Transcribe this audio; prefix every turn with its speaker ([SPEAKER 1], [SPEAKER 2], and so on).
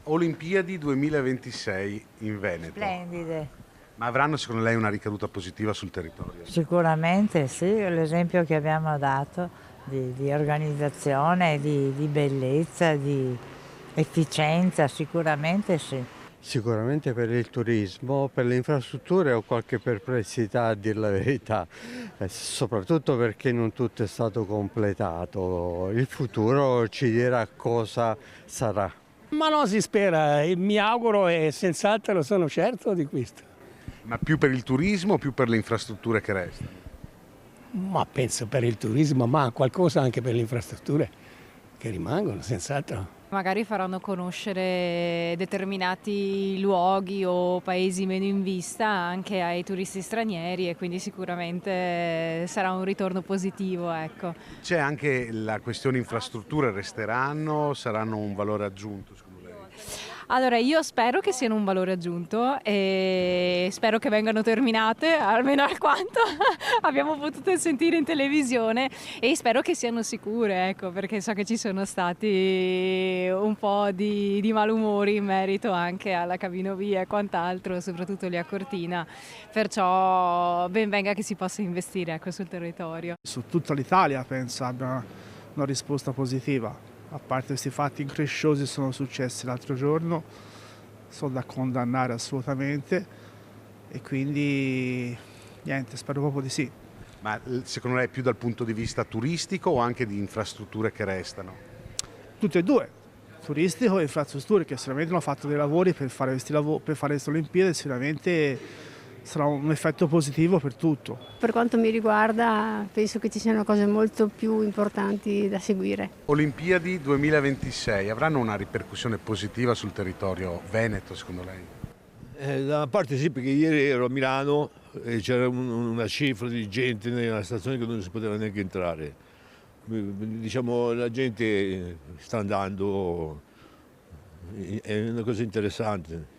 [SPEAKER 1] Olimpiadi 2026 in Veneto.
[SPEAKER 2] Splendide,
[SPEAKER 1] Ma avranno secondo lei una ricaduta positiva sul territorio?
[SPEAKER 2] sicuramente sì, l'esempio che abbiamo dato di organizzazione, di bellezza, di efficienza, sicuramente sì.
[SPEAKER 3] Sicuramente per il turismo, per le infrastrutture ho qualche perplessità a dir la verità, soprattutto perché non tutto è stato completato. Il futuro ci dirà cosa sarà.
[SPEAKER 4] Ma no, si spera, e mi auguro e senz'altro sono certo di questo.
[SPEAKER 1] Ma più per il turismo o più per le infrastrutture che restano?
[SPEAKER 4] Ma penso per il turismo, ma qualcosa anche per le infrastrutture che rimangono, senz'altro.
[SPEAKER 5] Magari faranno conoscere determinati luoghi o paesi meno in vista anche ai turisti stranieri e quindi sicuramente sarà un ritorno positivo, ecco.
[SPEAKER 1] C'è anche la questione infrastrutture, resteranno, saranno un valore aggiunto secondo lei?
[SPEAKER 5] Allora, io spero che siano un valore aggiunto e spero che vengano terminate, almeno alquanto abbiamo potuto sentire in televisione, e spero che siano sicure, ecco, perché so che ci sono stati un po' di malumori in merito anche alla cabinovia e quant'altro, soprattutto lì a Cortina, perciò ben venga che si possa investire, ecco, sul territorio.
[SPEAKER 6] Su tutta l'Italia penso abbia una risposta positiva, a parte questi fatti incresciosi che sono successi l'altro giorno, sono da condannare assolutamente e quindi niente, spero proprio di sì.
[SPEAKER 1] Ma secondo lei più dal punto di vista turistico o anche di infrastrutture che restano?
[SPEAKER 6] Tutte e due, turistico e infrastrutture, che sicuramente hanno fatto dei lavori per fare per fare queste Olimpiadi, sicuramente sarà un effetto positivo per tutto.
[SPEAKER 7] Per quanto mi riguarda, penso che ci siano cose molto più importanti da seguire.
[SPEAKER 1] Olimpiadi 2026 avranno una ripercussione positiva sul territorio veneto secondo lei?
[SPEAKER 8] Da una parte sì, perché ieri ero a Milano e c'era una cifra di gente nella stazione che non si poteva neanche entrare. Diciamo, la gente sta andando, è una cosa interessante.